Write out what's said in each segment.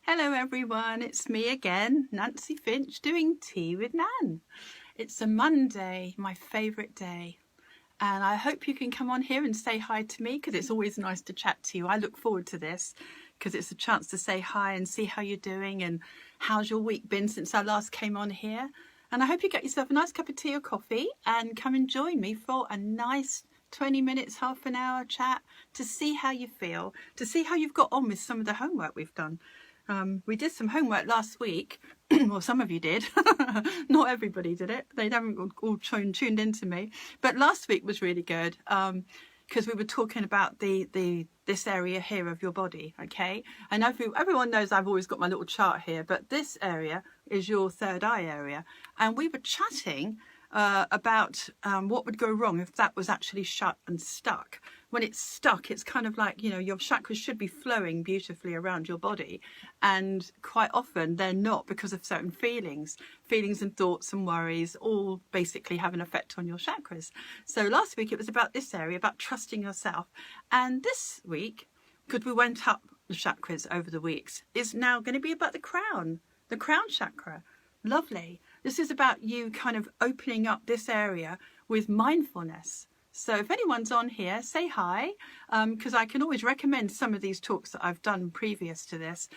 Hello everyone, it's me again, Nancy Finch, doing Tea with Nan. It's a Monday, my favourite day, and I hope you can come on here and say hi to me because it's always nice to chat to you. I look forward to this because it's a chance to say hi and see how you're doing and how's your week been since I last came on here. And I hope you get yourself a nice cup of tea or coffee and come and join me for a nice 20 minutes, half an hour chat to see how you feel, to see how you've got on with some of the homework we've done. We did some homework last week, well, some of you did, not everybody did it, they haven't all tuned into me, but last week was really good because we were talking about this area here of your body, okay? And everyone knows I've always got my little chart here, but this area is your third eye area, and we were chatting about what would go wrong if that was actually shut and stuck. When it's stuck, it's kind of like, your chakras should be flowing beautifully around your body. And quite often they're not because of certain feelings and thoughts and worries all basically have an effect on your chakras. So last week it was about this area, about trusting yourself. And this week, because we went up the chakras over the weeks, is now going to be about the crown chakra. Lovely. This is about you kind of opening up this area with mindfulness. So if anyone's on here, say hi, because I can always recommend some of these talks that I've done previous to this.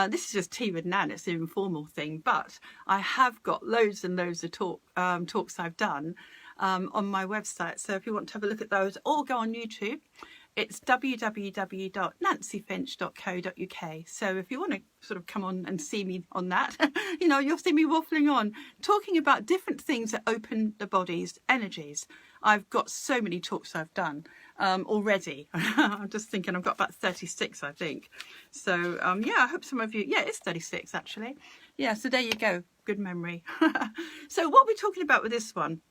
This is just Tea with Nan, it's an informal thing, but I have got loads and loads of talks I've done on my website. So if you want to have a look at those, or go on YouTube. It's www.nancyfinch.co.uk. So if you want to sort of come on and see me on that, you'll see me waffling on, talking about different things that open the body's energies. I've got so many talks I've done already. I'm just thinking I've got about 36, I think. So, I hope some of you, it's 36 actually. Yeah, so there you go. Good memory. So what we're talking about with this one,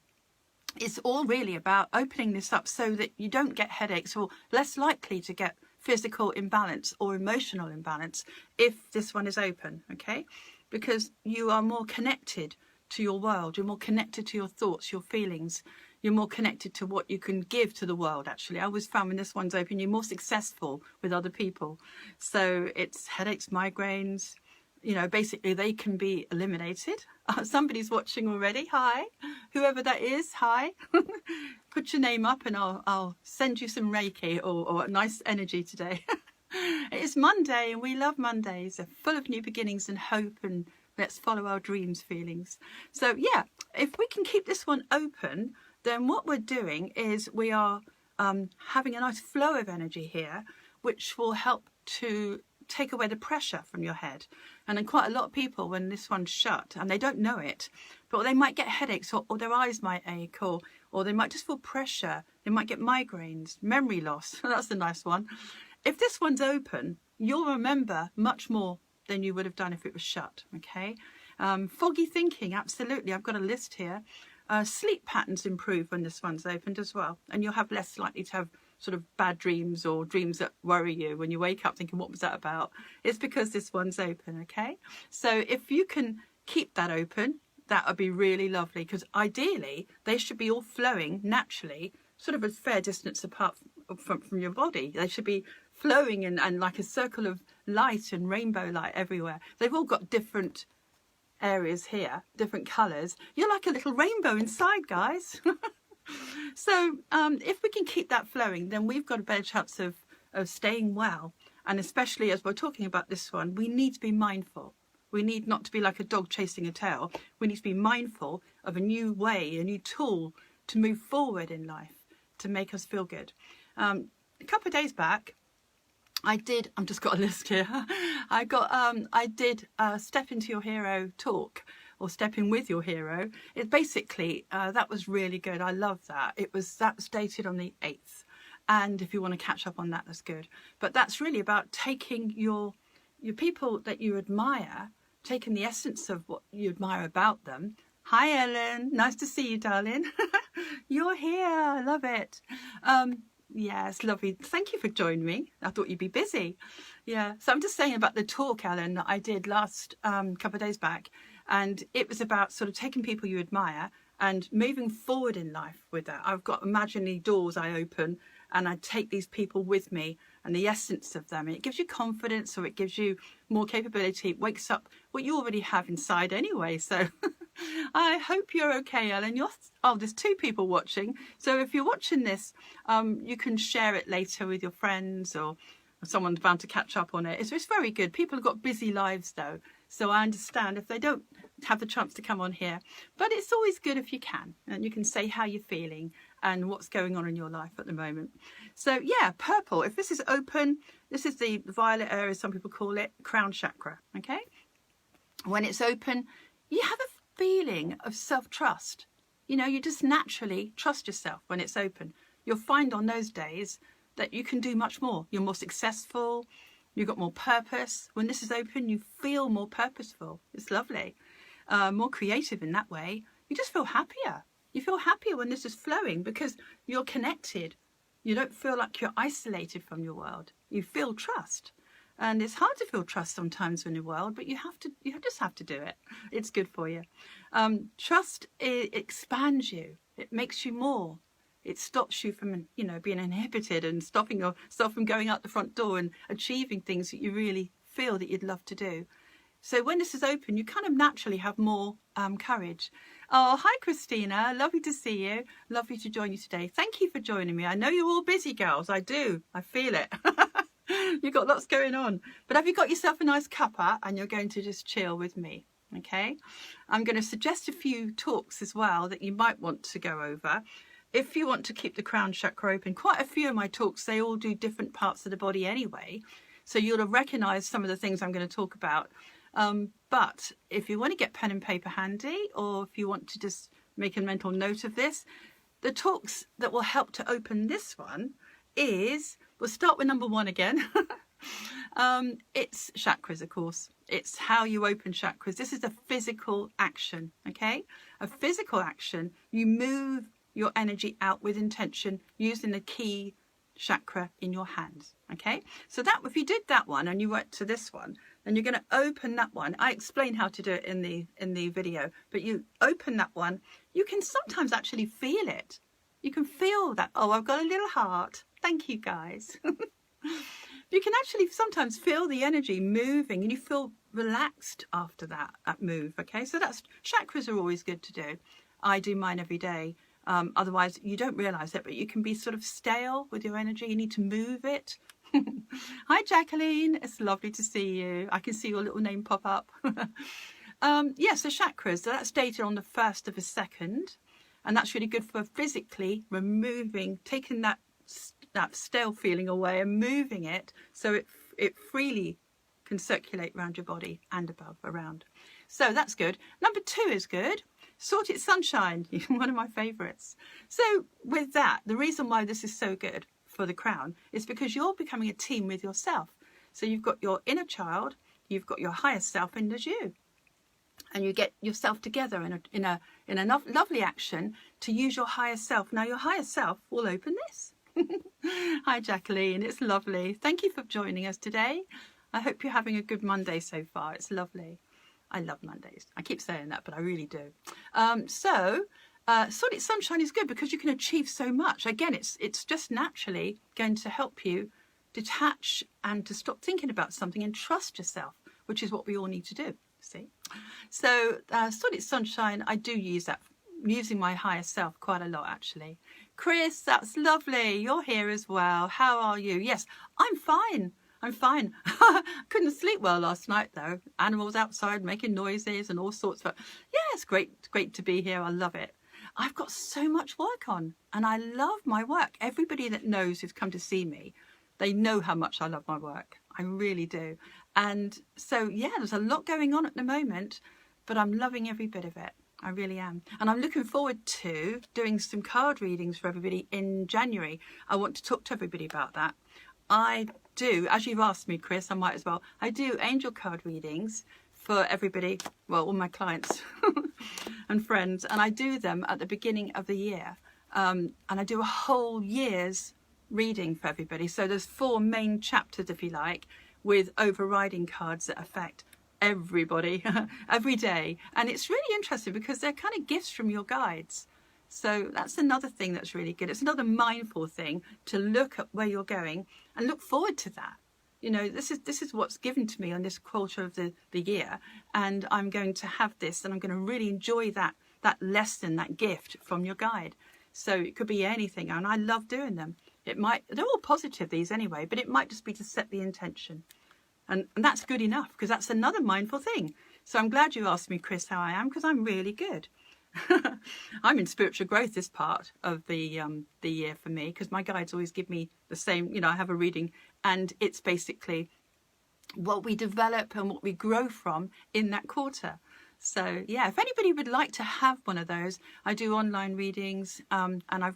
it's all really about opening this up so that you don't get headaches or less likely to get physical imbalance or emotional imbalance if this one is open, okay? Because you are more connected to your world, you're more connected to your thoughts, your feelings, you're more connected to what you can give to the world, actually. I always found when this one's open, you're more successful with other people. So it's headaches, migraines, basically they can be eliminated. Somebody's watching already. Hi, whoever that is. Hi. Put your name up and I'll send you some Reiki or nice energy today. It's Monday and we love Mondays. They're full of new beginnings and hope and let's follow our dreams feelings. So if we can keep this one open, then what we're doing is we are having a nice flow of energy here, which will help to take away the pressure from your head. And then quite a lot of people, when this one's shut, and they don't know it, but they might get headaches or their eyes might ache or they might just feel pressure. They might get migraines, memory loss. That's a nice one. If this one's open, you'll remember much more than you would have done if it was shut, okay? Foggy thinking, absolutely. I've got a list here. Sleep patterns improve when this one's opened as well. And you'll have less likely to have sort of bad dreams or dreams that worry you when you wake up thinking, what was that about? It's because this one's open, okay? So if you can keep that open, that would be really lovely, because ideally they should be all flowing naturally, sort of a fair distance apart from your body. They should be flowing and like a circle of light and rainbow light everywhere. They've all got different areas here, different colours. You're like a little rainbow inside, guys. So if we can keep that flowing, then we've got a better chance of staying well. And especially as we're talking about this one, we need to be mindful. We need not to be like a dog chasing a tail. We need to be mindful of a new way, a new tool to move forward in life, to make us feel good. A couple of days back, I've just got a list here. I did Step Into Your Hero talk, or Step In With Your Hero. It basically, that was really good. I love that. That was dated on the 8th. And if you want to catch up on that, that's good. But that's really about taking your people that you admire, taking the essence of what you admire about them. Hi, Ellen. Nice to see you, darling. You're here. I love it. Yeah, it's lovely. Thank you for joining me. I thought you'd be busy. Yeah, so I'm just saying about the talk, Ellen, that I did last couple of days back. And it was about sort of taking people you admire and moving forward in life with that. I've got imaginary doors I open and I take these people with me and the essence of them. And it gives you confidence, or it gives you more capability. It wakes up what you already have inside anyway. So I hope you're okay, Ellen. There's 2 people watching. So if you're watching this, you can share it later with your friends, or someone's bound to catch up on it. It's very good. People have got busy lives though, so I understand if they don't have the chance to come on here, but it's always good if you can, and you can say how you're feeling and what's going on in your life at the moment. So yeah, purple, if this is open, this is the violet area, some people call it, crown chakra. Okay, when it's open, you have a feeling of self-trust. You just naturally trust yourself when it's open. You'll find on those days that you can do much more. You're more successful, you've got more purpose. When this is open, you feel more purposeful. It's lovely. More creative in that way. You just feel happier. You feel happier when this is flowing because you're connected. You don't feel like you're isolated from your world. You feel trust. And it's hard to feel trust sometimes in the world, but you just have to do it. It's good for you. Trust, it expands you. It makes you more. It stops you from, being inhibited and stopping yourself from going out the front door and achieving things that you really feel that you'd love to do. So when this is open, you kind of naturally have more courage. Oh, hi, Christina. Lovely to see you. Lovely to join you today. Thank you for joining me. I know you're all busy, girls. I do. I feel it. You've got lots going on. But have you got yourself a nice cuppa and you're going to just chill with me? Okay. I'm going to suggest a few talks as well that you might want to go over. If you want to keep the crown chakra open, quite a few of my talks, they all do different parts of the body anyway. So you'll have recognised some of the things I'm going to talk about. But if you want to get pen and paper handy, or if you want to just make a mental note of this, the talks that will help to open this one is, we'll start with number 1 again. It's chakras, of course. It's how you open chakras. This is a physical action, okay? A physical action. You move your energy out with intention using the key chakra in your hands, okay? So that, if you did that one and you went to this one, then you're going to open that one. I explain how to do it in the video, but you open that one, you can sometimes actually feel it. You can feel that, oh, I've got a little heart. Thank you, guys. You can actually sometimes feel the energy moving and you feel relaxed after that move, okay? So chakras are always good to do. I do mine every day. Otherwise, you don't realise it, but you can be sort of stale with your energy. You need to move it. Hi, Jacqueline. It's lovely to see you. I can see your little name pop up. Yes, the chakras. So that's dated on the 1st of the 2nd. And that's really good for physically removing, taking that stale feeling away and moving it so it freely can circulate around your body and around. So that's good. Number 2 is good. Sorted Sunshine, one of my favourites. So with that, the reason why this is so good for the crown is because you're becoming a team with yourself. So you've got your inner child, you've got your higher self, and there's you. And you get yourself together in a lovely action to use your higher self. Now your higher self will open this. Hi, Jacqueline. It's lovely. Thank you for joining us today. I hope you're having a good Monday so far. It's lovely. I love Mondays. I keep saying that, but I really do. Solid Sunshine is good because you can achieve so much. Again, it's just naturally going to help you detach and to stop thinking about something and trust yourself, which is what we all need to do. See? So Solid Sunshine, I do use that, using my higher self quite a lot, actually. Chris, that's lovely. You're here as well. How are you? Yes, I'm fine. I'm fine. Couldn't sleep well last night though. Animals outside making noises and all sorts. But yeah, it's great to be here. I love it. I've got so much work on and I love my work. Everybody that knows who's come to see me, they know how much I love my work. I really do. And so yeah, there's a lot going on at the moment, but I'm loving every bit of it. I really am. And I'm looking forward to doing some card readings for everybody in January. I want to talk to everybody about that. I do, as you've asked me, Chris, I might as well. I do angel card readings for everybody, well, all my clients and friends, and I do them at the beginning of the year. And I do a whole year's reading for everybody. So there's 4 main chapters, if you like, with overriding cards that affect everybody every day. And it's really interesting because they're kind of gifts from your guides. So that's another thing that's really good. It's another mindful thing to look at where you're going and look forward to that. You know, this is what's given to me on this quarter of the year, and I'm going to have this, and I'm going to really enjoy that lesson, that gift from your guide. So it could be anything, and I love doing them. They're all positive, these anyway, but it might just be to set the intention. And that's good enough, because that's another mindful thing. So I'm glad you asked me, Chris, how I am, because I'm really good. I'm in spiritual growth this part of the year for me, because my guides always give me the same, you know, I have a reading, and it's basically what we develop and what we grow from in that quarter. So yeah, if anybody would like to have one of those, I do online readings, and I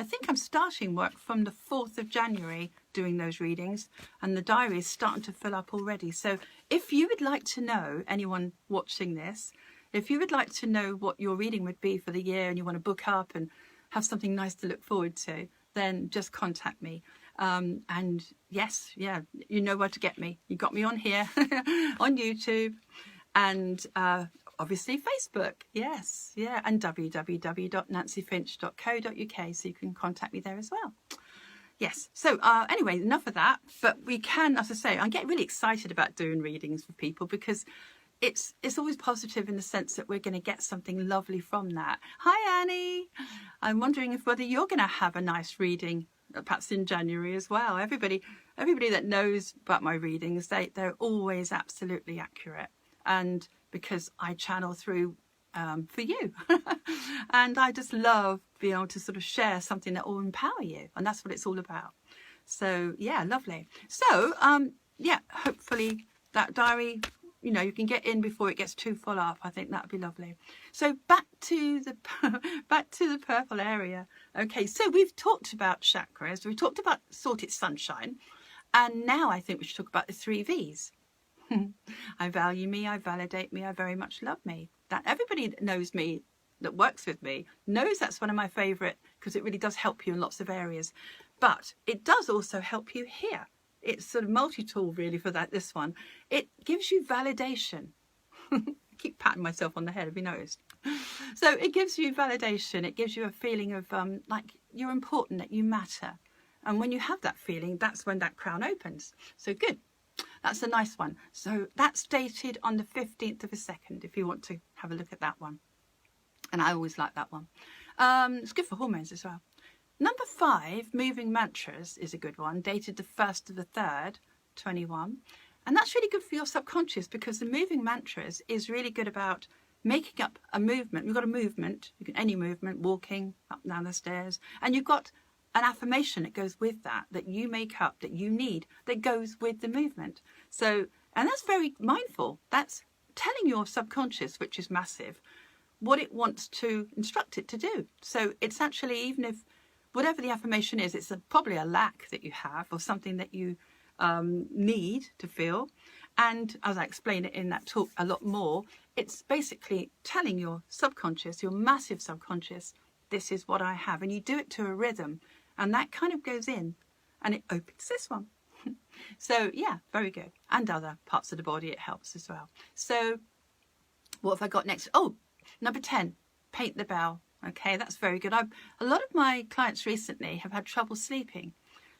think I'm starting work from the 4th of January doing those readings, and the diary is starting to fill up already. So if you would like to know, anyone watching this, if you would like to know what your reading would be for the year, and you want to book up and have something nice to look forward to, then just contact me. And yes, yeah, you know where to get me. You got me on here, on YouTube, and obviously Facebook. Yes, yeah, and www.nancyfinch.co.uk, so you can contact me there as well. Yes, so anyway, enough of that. But we can, as I say, I get really excited about doing readings for people, because it's always positive in the sense that we're going to get something lovely from that. Hi, Annie. I'm wondering whether you're going to have a nice reading, perhaps in January as well. Everybody that knows about my readings, they're always absolutely accurate. And because I channel through for you. And I just love being able to sort of share something that will empower you. And that's what it's all about. So, yeah, lovely. So, yeah, hopefully that diary, you know, you can get in before it gets too full up. I think that would be lovely. So back to the purple area. Okay, so we've talked about chakras. We've talked about Sorted Sunshine. And now I think we should talk about the 3 V's. I value me, I validate me, I very much love me. That everybody that knows me, that works with me, knows that's one of my favourite, because it really does help you in lots of areas. But it does also help you here. It's sort of multi-tool really for this one. It gives you validation. I keep patting myself on the head, have you noticed? So it gives you validation. It gives you a feeling of like you're important, that you matter. And when you have that feeling, that's when that crown opens. So good. That's a nice one. So that's dated on the 15th of the 2nd, if you want to have a look at that one. And I always like that one. It's good for hormones as well. Number 5, moving mantras, is a good one, dated the 1st of the 3rd, 21. And that's really good for your subconscious, because the moving mantras is really good about making up a movement. You've got a movement, any movement, walking up and down the stairs, and you've got an affirmation that goes with that you make up, that you need, that goes with the movement. So, and that's very mindful. That's telling your subconscious, which is massive, what it wants to instruct it to do. So it's actually, even if whatever the affirmation is, it's probably a lack that you have, or something that you need to feel. And as I explain it in that talk a lot more, it's basically telling your subconscious, your massive subconscious, this is what I have. And you do it to a rhythm, and that kind of goes in and it opens this one. So yeah, very good. And other parts of the body, it helps as well. So what have I got next? Oh, number 10, paint the bell. Okay, that's very good. A lot of my clients recently have had trouble sleeping.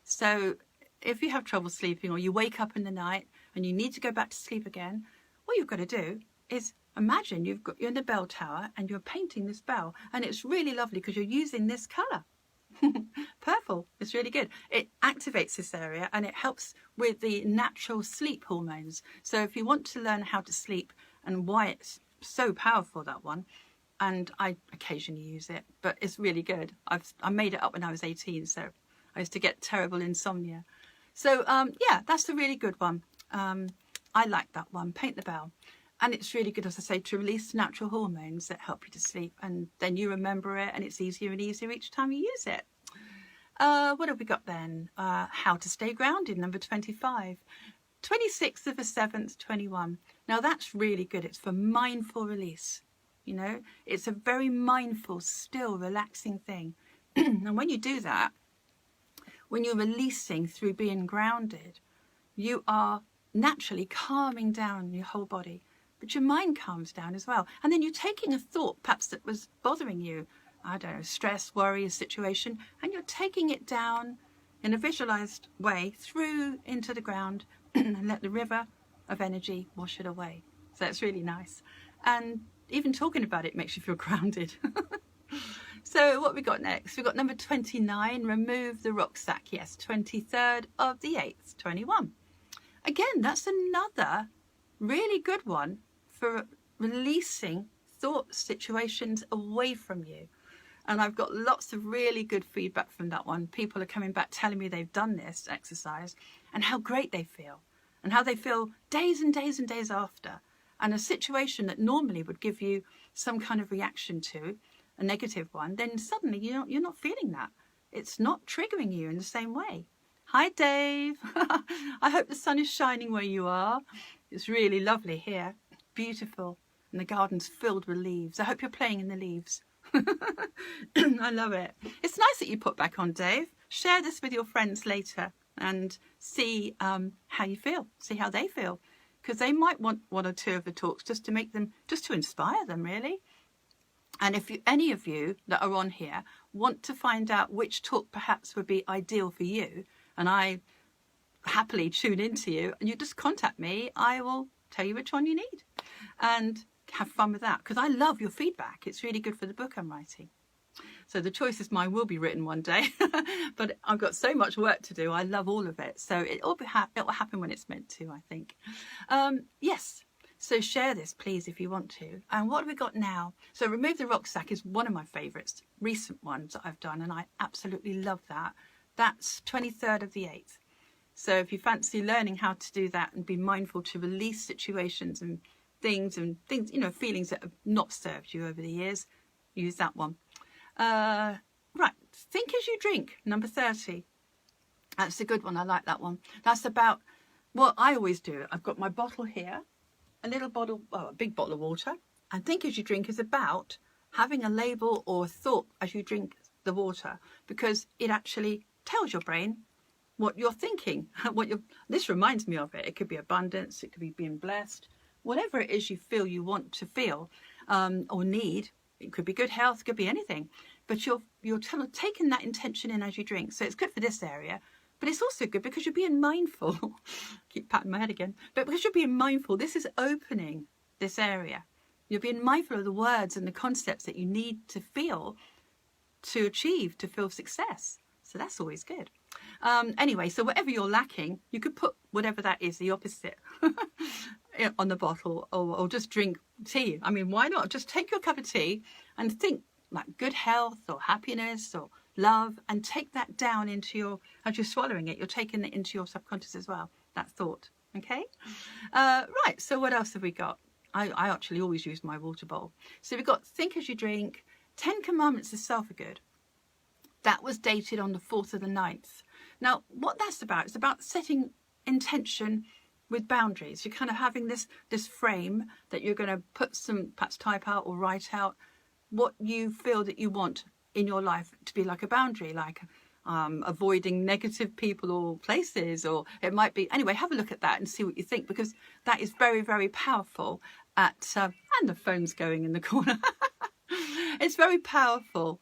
So if you have trouble sleeping, or you wake up in the night and you need to go back to sleep again, what you've got to do is imagine you're in the bell tower and you're painting this bell, and it's really lovely because you're using this colour. Purple. It's really good. It activates this area and it helps with the natural sleep hormones. So if you want to learn how to sleep and why it's so powerful, that one, and I occasionally use it, but it's really good. I made it up when I was 18, so I used to get terrible insomnia. So yeah, that's a really good one. I like that one, paint the bell. And it's really good, as I say, to release natural hormones that help you to sleep, and then you remember it, and it's easier and easier each time you use it. What have we got then? How to stay grounded, number 25. 26th of the 7th, 21. Now that's really good. It's for mindful release. You know, it's a very mindful, still, relaxing thing. And when you do that, when you're releasing through being grounded, you are naturally calming down your whole body, but your mind calms down as well. And then you're taking a thought perhaps that was bothering you, I don't know, stress, worry, a situation, and you're taking it down in a visualized way through into the ground and let the river of energy wash it away. So it's really nice. And even talking about it makes you feel grounded. So what we got next? We've got number 29, remove the rucksack. Yes, 23rd of the 8th, 21. Again, that's another really good one for releasing thought situations away from you. And I've got lots of really good feedback from that one. People are coming back telling me they've done this exercise and how great they feel and how they feel days and days and days after. And a situation that normally would give you some kind of reaction to, a negative one, then suddenly you're not feeling that. It's not triggering you in the same way. Hi, Dave. I hope the sun is shining where you are. It's really lovely here. Beautiful. And the garden's filled with leaves. I hope you're playing in the leaves. I love it. It's nice that you put back on, Dave. Share this with your friends later and see how you feel. See how they feel. Because they might want one or two of the talks just to inspire them, really. And if any of you that are on here want to find out which talk perhaps would be ideal for you, and I happily tune into you, and you just contact me, I will tell you which one you need. And have fun with that, because I love your feedback. It's really good for the book I'm writing. So the choice is mine, will be written one day, but I've got so much work to do. I love all of it. So it will happen when it's meant to, I think. Yes. So share this, please, if you want to. And what have we got now? So remove the rucksack is one of my favourites, recent ones that I've done, and I absolutely love that. That's 23rd of the 8th. So if you fancy learning how to do that and be mindful to release situations and things, feelings that have not served you over the years, use that one. Right, think as you drink, number 30. That's a good one. I like that one. That's about what I always do. I've got my bottle here, a big bottle of water. And think as you drink is about having a label or a thought as you drink the water, because it actually tells your brain what you're thinking. This reminds me of it. It could be abundance. It could be being blessed. Whatever it is you feel you want to feel or need. It could be good health. It could be anything. But you're taking that intention in as you drink. So it's good for this area. But it's also good because you're being mindful. Keep patting my head again. But because you're being mindful, this is opening this area. You're being mindful of the words and the concepts that you need to feel to achieve, to feel success. So that's always good. Anyway, so whatever you're lacking, you could put whatever that is, the opposite, on the bottle, or just drink tea. I mean, why not? Just take your cup of tea and think like good health or happiness or love, and take that down into as you're swallowing it, you're taking it into your subconscious as well, that thought. Okay? Right, so what else have we got? I actually always use my water bowl. So we've got think as you drink, 10 Commandments of Self are good. That was dated on the 4th of the 9th. Now, what that's about, it's about setting intention with boundaries. You're kind of having this frame that you're going to put some, perhaps type out or write out what you feel that you want in your life to be like a boundary, like avoiding negative people or places, or it might be, anyway, have a look at that and see what you think, because that is very, very powerful and the phone's going in the corner. It's very powerful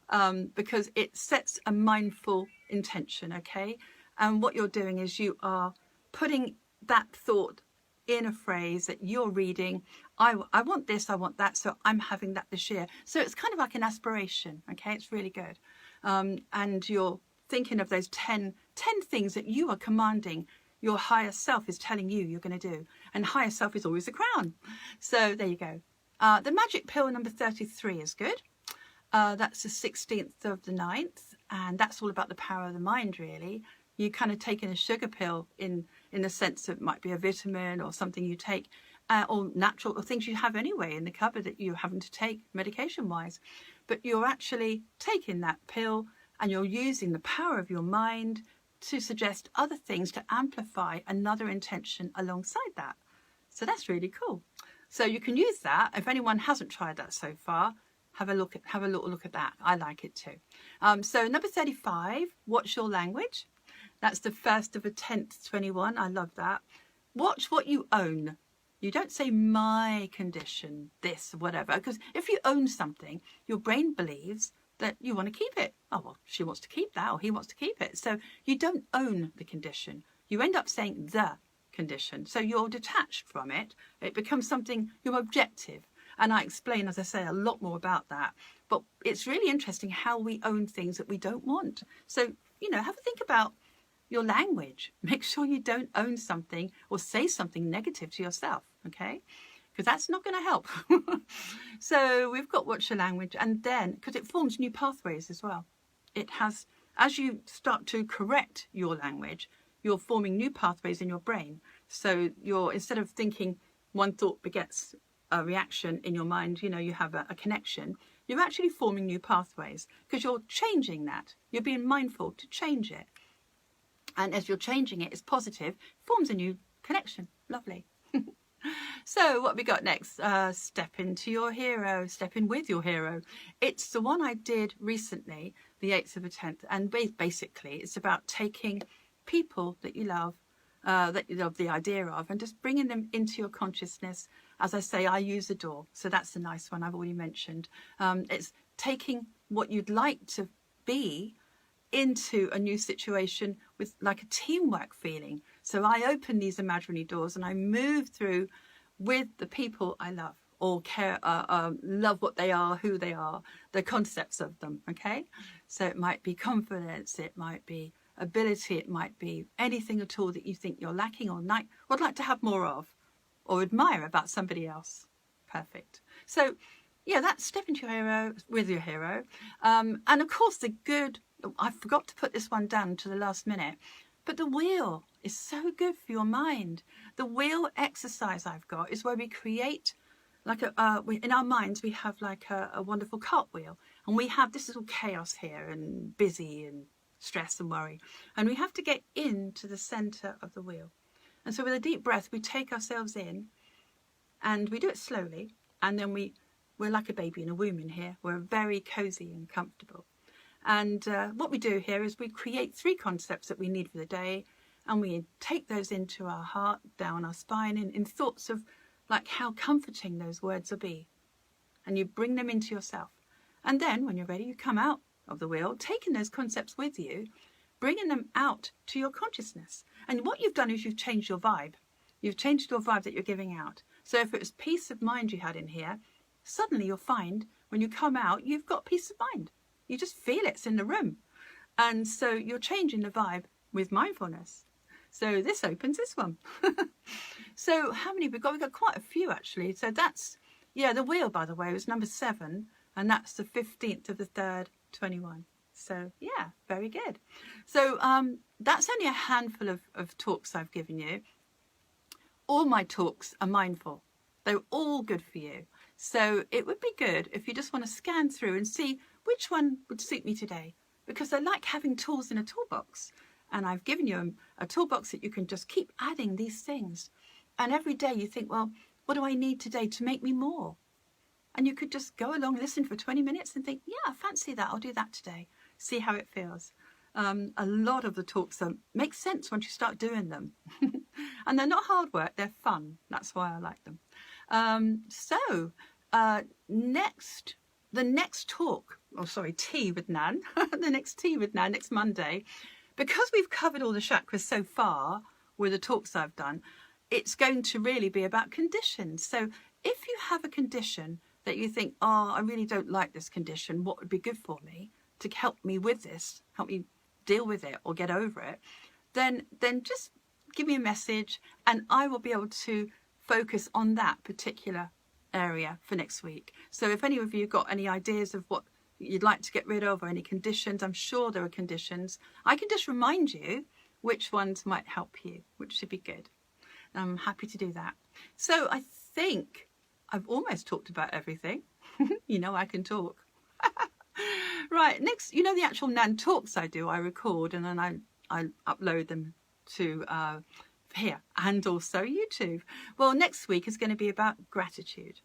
because it sets a mindful intention, okay? And what you're doing is you are putting that thought in a phrase that you're reading. I want this, I want that, so I'm having that this year. So it's kind of like an aspiration, okay? It's really good. And you're thinking of those 10 things that you are commanding your higher self is telling you you're going to do. And higher self is always the crown. So there you go. The magic pill number 33 is good. That's the 16th of the 9th. And that's all about the power of the mind, really. You kind of taking a sugar pill in the sense that it might be a vitamin or something you take, or natural, or things you have anyway in the cupboard that you're having to take medication-wise. But you're actually taking that pill and you're using the power of your mind to suggest other things to amplify another intention alongside that. So that's really cool. So you can use that. If anyone hasn't tried that so far, have a little look at that. I like it too. So number 35, watch your language. That's the 1st of the 10th, 21. I love that. Watch what you own. You don't say my condition, this, whatever, because if you own something, your brain believes that you want to keep it. Oh, well, she wants to keep that, or he wants to keep it. So you don't own the condition. You end up saying the condition. So you're detached from it. It becomes something, you're objective. And I explain, as I say, a lot more about that. But it's really interesting how we own things that we don't want. So, have a think about your language. Make sure you don't own something or say something negative to yourself, okay? Because that's not going to help. So we've got watch your language, and then, because it forms new pathways as well. It has, as you start to correct your language, you're forming new pathways in your brain. So you're, instead of thinking one thought begets a reaction in your mind, you have a connection, you're actually forming new pathways because you're changing that. You're being mindful to change it. And as you're changing it, it's positive, forms a new connection. Lovely. So what we got next? Step into your hero, step in with your hero. It's the one I did recently, the 8th of the 10th. And basically it's about taking people that you love the idea of, and just bringing them into your consciousness. As I say, I use the door. So that's the nice one I've already mentioned. It's taking what you'd like to be into a new situation with like a teamwork feeling. So I open these imaginary doors and I move through with the people I love or care, love what they are, who they are, the concepts of them. Okay. So it might be confidence. It might be ability. It might be anything at all that you think you're lacking or would like to have more of or admire about somebody else. Perfect. So yeah, that's step into your hero with your hero. And of course I forgot to put this one down to the last minute, but the wheel is so good for your mind. The wheel exercise I've got is where we create like in our minds, we have like a wonderful cartwheel, and we have, this is all chaos here and busy and stress and worry. And we have to get into the center of the wheel. And so with a deep breath, we take ourselves in and we do it slowly. And then we're like a baby in a womb in here. We're very cozy and comfortable. And what we do here is we create 3 concepts that we need for the day, and we take those into our heart, down our spine, in thoughts of like how comforting those words will be. And you bring them into yourself. And then when you're ready, you come out of the wheel, taking those concepts with you, bringing them out to your consciousness. And what you've done is you've changed your vibe. You've changed your vibe that you're giving out. So if it was peace of mind you had in here, suddenly you'll find when you come out, you've got peace of mind. You just feel it's in the room. And so you're changing the vibe with mindfulness. So this opens this one. So how many we've got? We've got quite a few actually. So that's, the wheel, by the way, was number 7. And that's the 15th of the 3rd, 21. So yeah, very good. So that's only a handful of talks I've given you. All my talks are mindful. They're all good for you. So it would be good if you just want to scan through and see which one would suit me today, because I like having tools in a toolbox. And I've given you a toolbox that you can just keep adding these things. And every day you think, well, what do I need today to make me more? And you could just go along, listen for 20 minutes and think, yeah, I fancy that. I'll do that today. See how it feels. A lot of the talks make sense once you start doing them. And they're not hard work. They're fun. That's why I like them. The next talk, tea with Nan, the next tea with Nan next Monday, because we've covered all the chakras so far with the talks I've done, it's going to really be about conditions. So if you have a condition that you think, oh, I really don't like this condition, what would be good for me to help me with this, help me deal with it or get over it, then just give me a message and I will be able to focus on that particular area for next week. So if any of you got any ideas of what you'd like to get rid of or any conditions, I'm sure there are conditions. I can just remind you which ones might help you, which should be good. I'm happy to do that. So I think I've almost talked about everything. I can talk. Right, next, the actual Nan talks I do, I record and then I upload them to here and also YouTube. Well, next week is going to be about gratitude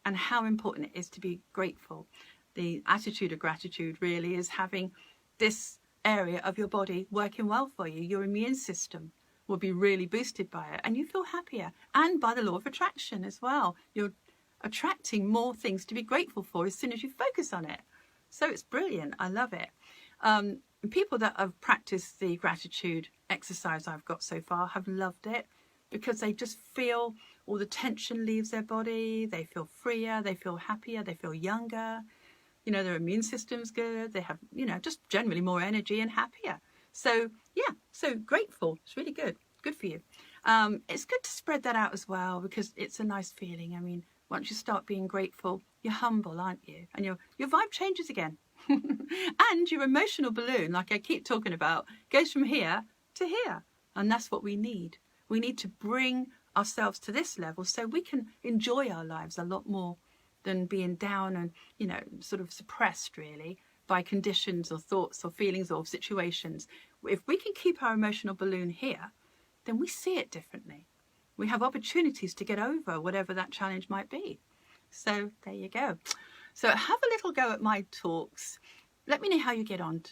and how important it is to be grateful. The attitude of gratitude really is having this area of your body working well for you. Your immune system will be really boosted by it and you feel happier, and by the law of attraction as well. You're attracting more things to be grateful for as soon as you focus on it. So it's brilliant. I love it. People that have practiced the gratitude exercise I've got so far have loved it, because they just feel all the tension leaves their body. They feel freer, they feel happier, they feel younger. You know, their immune system's good. They have, you know, just generally more energy and happier. So yeah, so grateful. It's really good. Good for you. It's good to spread that out as well, because it's a nice feeling. I mean, once you start being grateful, you're humble, aren't you? And your vibe changes again. And your emotional balloon, like I keep talking about, goes from here to here. And that's what we need. We need to bring ourselves to this level so we can enjoy our lives a lot more than being down and, you know, sort of suppressed really by conditions or thoughts or feelings or situations. If we can keep our emotional balloon here, then we see it differently. We have opportunities to get over whatever that challenge might be. So there you go. So have a little go at my talks. Let me know how you get on,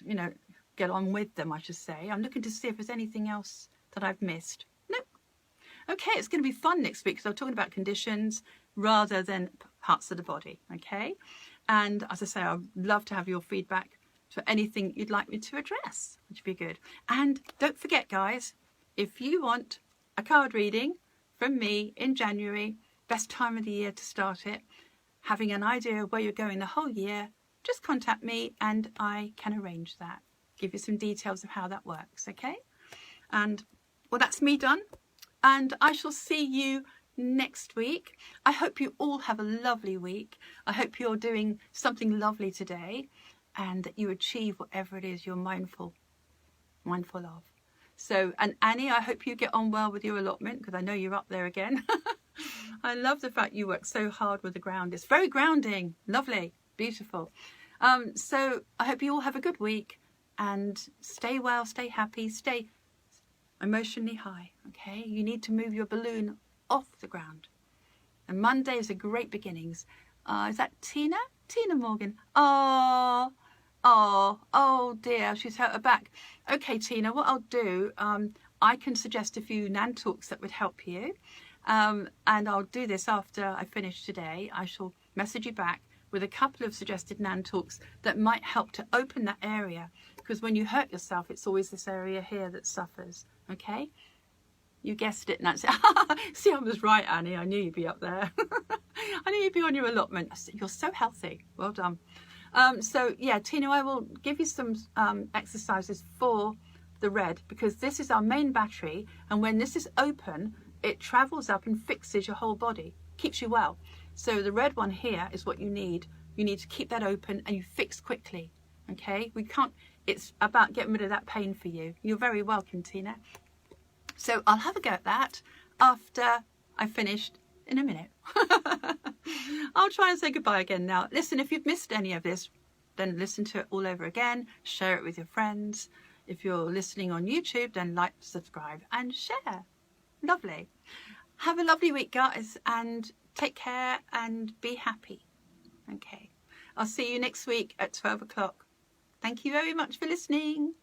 get on with them, I should say. I'm looking to see if there's anything else that I've missed. Nope. Okay, it's going to be fun next week because I'm talking about conditions rather than parts of the body, okay? And as I say, I'd love to have your feedback for anything you'd like me to address, which would be good. And don't forget, guys, if you want a card reading from me in January, best time of the year to start it, having an idea of where you're going the whole year, just contact me and I can arrange that. Give you some details of how that works, okay? And, well, that's me done. And I shall see you next week. I hope you all have a lovely week. I hope you're doing something lovely today and that you achieve whatever it is you're mindful of. So, and Annie, I hope you get on well with your allotment, because I know you're up there again. I love the fact you work so hard with the ground. It's very grounding. Lovely. Beautiful. So I hope you all have a good week and stay well, stay happy, stay emotionally high. Okay. You need to move your balloon off the ground. And Monday is a great beginnings. Is that Tina? Tina Morgan. Oh dear. She's hurt her back. Okay, Tina, what I'll do, I can suggest a few Nan talks that would help you. And I'll do this after I finish today. I shall message you back with a couple of suggested Nan talks that might help to open that area, because when you hurt yourself, it's always this area here that suffers. Okay, you guessed it, Nancy. See, I was right, Annie. I knew you'd be up there. I knew you'd be on your allotment. You're so healthy. Well done. So yeah, Tina, I will give you some exercises for the red, because this is our main battery, and when this is open, it travels up and fixes your whole body, keeps you well. So the red one here is what you need. You need to keep that open and you fix quickly. Okay, it's about getting rid of that pain for you. You're very welcome, Tina. So I'll have a go at that after I've finished in a minute. I'll try and say goodbye again now. Listen, if you've missed any of this, then listen to it all over again. Share it with your friends. If you're listening on YouTube, then like, subscribe and share. Lovely. Have a lovely week, guys, and take care and be happy. Okay. I'll see you next week at 12 o'clock. Thank you very much for listening.